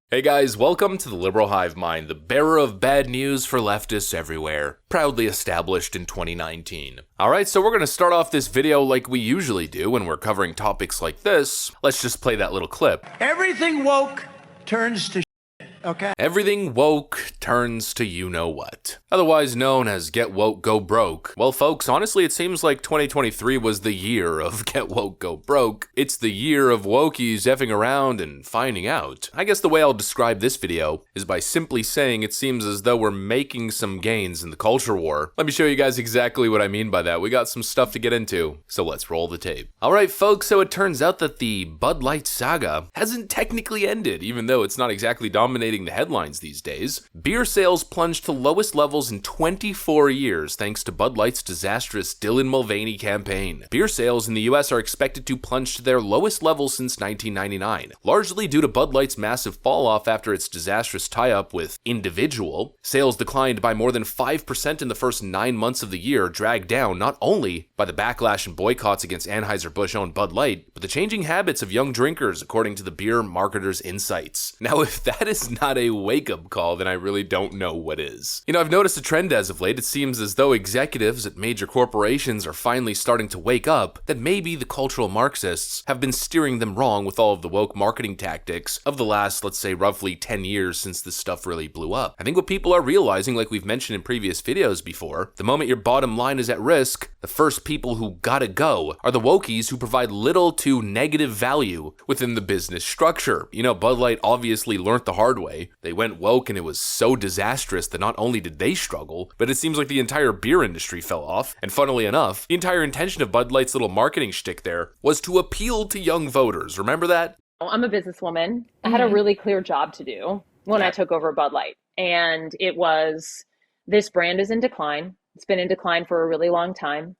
Hey guys, welcome to the Liberal Hive Mind, the bearer of bad news for leftists everywhere, proudly established in 2019. Alright, so we're going to start off this video like we usually do when we're covering topics like this. Let's just play that little clip. Everything woke turns to shit, okay? Everything woke turns to you-know-what. Otherwise known as Get Woke, Go Broke. Well folks, honestly it seems like 2023 was the year of Get Woke, Go Broke. It's the year of wokies effing around and finding out. I guess the way I'll describe this video is by simply saying it seems as though we're making some gains in the culture war. Let me show you guys exactly what I mean by that. We got some stuff to get into, so let's roll the tape. Alright folks, so it turns out that the Bud Light saga hasn't technically ended, even though it's not exactly dominating the headlines these days. Beer sales plunged to lowest levels in 24 years thanks to Bud Light's disastrous Dylan Mulvaney campaign. Beer sales in the US are expected to plunge to their lowest level since 1999, largely due to Bud Light's massive fall-off after its disastrous tie-up with Individual. Sales declined by more than 5% in the first 9 months of the year, dragged down not only by the backlash and boycotts against Anheuser-Busch-owned Bud Light, but the changing habits of young drinkers, according to the Beer Marketers Insights. Now, if that is not a wake-up call, then I really don't know what is. You know, I've noticed a trend as of late. It seems as though executives at major corporations are finally starting to wake up that maybe the cultural Marxists have been steering them wrong with all of the woke marketing tactics of the last, let's say, roughly 10 years since this stuff really blew up. I think what people are realizing, like we've mentioned in previous videos before, the moment your bottom line is at risk, the first people who gotta go are the wokies who provide little to negative value within the business structure. You know, Bud Light obviously learned the hard way. They went woke and it was so disastrous that not only did they struggle, but it seems like the entire beer industry fell off. And funnily enough, the entire intention of Bud Light's little marketing shtick there was to appeal to young voters. Remember that? I'm a businesswoman. I had a really clear job to do when I took over Bud Light. And it was, this brand is in decline. It's been in decline for a really long time.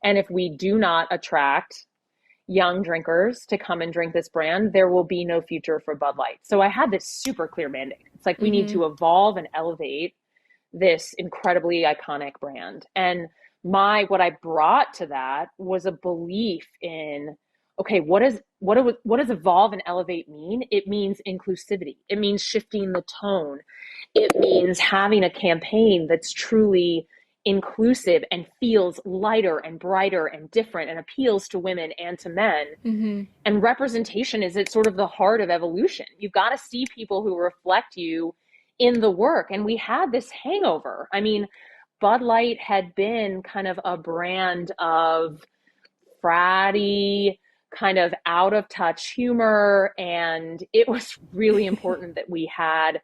And if we do not attract young drinkers to come and drink this brand, there will be no future for Bud Light. So I had this super clear mandate. It's like we need to evolve and elevate this incredibly iconic brand. And what I brought to that was a belief in, okay, what does evolve and elevate mean? It means inclusivity. It means shifting the tone. It means having a campaign that's truly inclusive and feels lighter and brighter and different and appeals to women and to men. And representation is at sort of the heart of evolution. You've got to see people who reflect you in the work. And we had this hangover. I mean, Bud Light had been kind of a brand of fratty, kind of out of touch humor. And it was really important that we had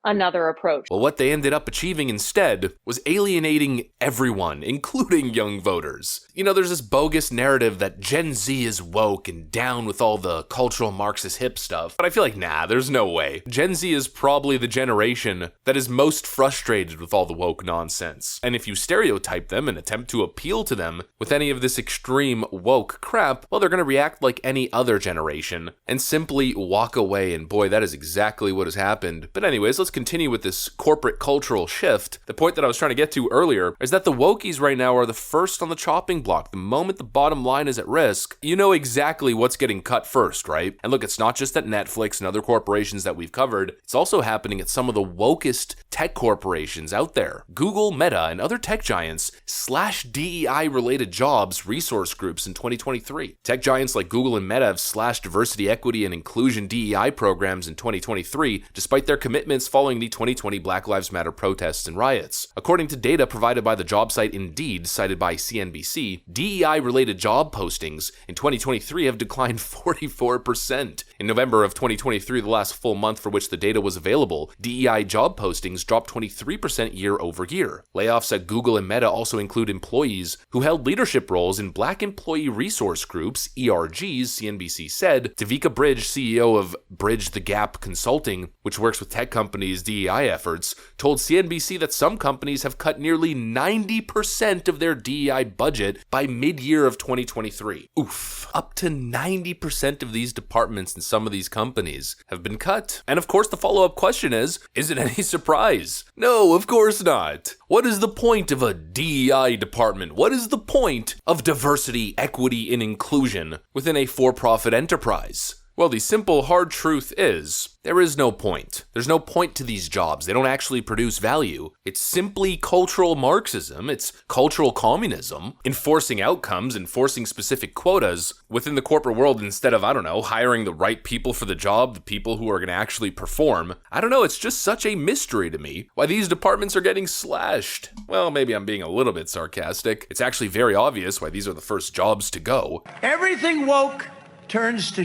another approach. Well, what they ended up achieving instead was alienating everyone, including young voters. You know, there's this bogus narrative that Gen Z is woke and down with all the cultural Marxist hip stuff, but I feel like, nah, there's no way. Gen Z is probably the generation that is most frustrated with all the woke nonsense. And if you stereotype them and attempt to appeal to them with any of this extreme woke crap, well, they're gonna react like any other generation and simply walk away, and boy, that is exactly what has happened. But anyways, let's continue with this corporate cultural shift. The point that I was trying to get to earlier is that the wokies right now are the first on the chopping block. The moment the bottom line is at risk, you know exactly what's getting cut first, right? And look, it's not just at Netflix and other corporations that we've covered. It's also happening at some of the wokest tech corporations out there. Google, Meta, and other tech giants slashed DEI-related jobs resource groups in 2023. Tech giants like Google and Meta have slashed diversity, equity, and inclusion DEI programs in 2023, despite their commitments following the 2020 Black Lives Matter protests and riots. According to data provided by the job site Indeed, cited by CNBC, DEI-related job postings in 2023 have declined 44%. In November of 2023, the last full month for which the data was available, DEI job postings dropped 23% year over year. Layoffs at Google and Meta also include employees who held leadership roles in Black Employee Resource Groups, ERGs, CNBC said. Tavika Bridge, CEO of Bridge the Gap Consulting, which works with tech companies' DEI efforts, told CNBC that some companies have cut nearly 90% of their DEI budget by mid-year of 2023. Oof. Up to 90% of these departments in some of these companies have been cut. And of course, the follow-up question is it any surprise? No, of course not. What is the point of a DEI department? What is the point of diversity, equity, and inclusion within a for-profit enterprise? Well, the simple, hard truth is, there is no point. There's no point to these jobs. They don't actually produce value. It's simply cultural Marxism. It's cultural communism, enforcing outcomes, enforcing specific quotas within the corporate world instead of, I don't know, hiring the right people for the job, the people who are going to actually perform. I don't know, it's just such a mystery to me why these departments are getting slashed. Well, maybe I'm being a little bit sarcastic. It's actually very obvious why these are the first jobs to go. Everything woke turns to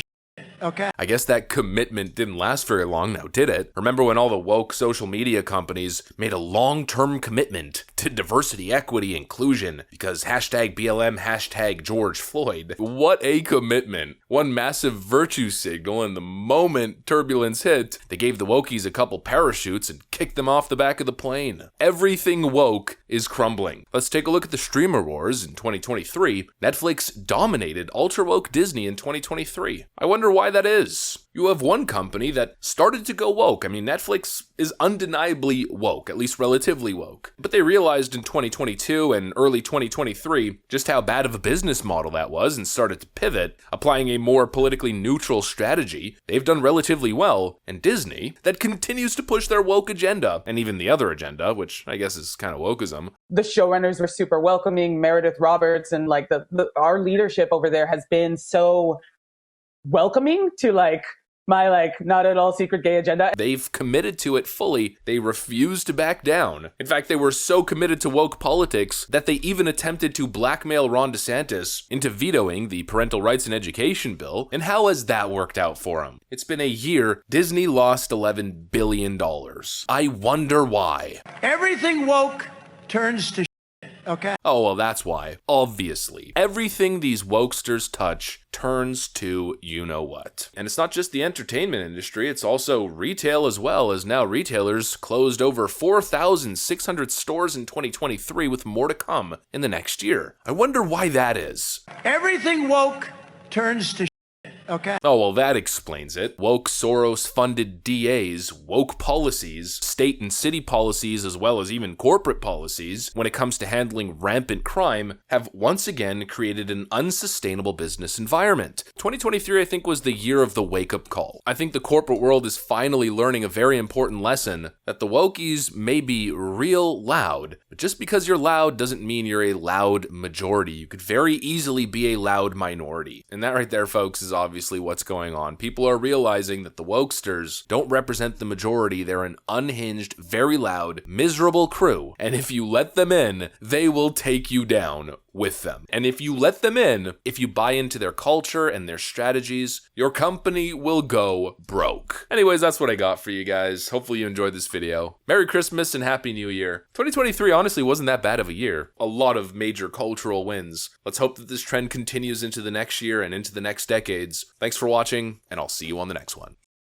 okay? I guess that commitment didn't last very long now, did it? Remember when all the woke social media companies made a long-term commitment to diversity, equity, inclusion because hashtag BLM, hashtag George Floyd? What a commitment. One massive virtue signal, and the moment turbulence hit, they gave the wokies a couple parachutes and kicked them off the back of the plane. Everything woke is crumbling. Let's take a look at the streamer wars in 2023. Netflix dominated ultra-woke Disney in 2023. I wonder why that is. You have one company that started to go woke. I mean, Netflix is undeniably woke, at least relatively woke. But they realized in 2022 and early 2023 just how bad of a business model that was and started to pivot, applying a more politically neutral strategy. They've done relatively well. And Disney, that continues to push their woke agenda, and even the other agenda, which I guess is kind of wokeism. The showrunners were super welcoming, Meredith Roberts, and like our leadership over there has been so welcoming to my not at all secret gay agenda. They've committed to it fully. They refuse to back down. In fact, they were so committed to woke politics that they even attempted to blackmail Ron DeSantis into vetoing the Parental Rights and Education bill. And how has that worked out for him? It's been a year. Disney lost $11 billion. I wonder why. Everything woke turns to okay? Oh, well, that's why. Obviously. Everything these wokesters touch turns to you-know-what. And it's not just the entertainment industry, it's also retail as well, as now retailers closed over 4,600 stores in 2023 with more to come in the next year. I wonder why that is. Everything woke turns to okay? Oh, well, that explains it. Woke Soros-funded DAs, woke policies, state and city policies, as well as even corporate policies, when it comes to handling rampant crime, have once again created an unsustainable business environment. 2023, I think, was the year of the wake-up call. I think the corporate world is finally learning a very important lesson that the wokies may be real loud, but just because you're loud doesn't mean you're a loud majority. You could very easily be a loud minority. And that right there, folks, is obviously what's going on. People are realizing that the wokesters don't represent the majority. They're an unhinged, very loud, miserable crew. And if you let them in, they will take you down with them. And if you let them in, if you buy into their culture and their strategies, your company will go broke. Anyways, that's what I got for you guys. Hopefully you enjoyed this video. Merry Christmas and Happy New Year. 2023 honestly wasn't that bad of a year. A lot of major cultural wins. Let's hope that this trend continues into the next year and into the next decades. Thanks for watching, and I'll see you on the next one.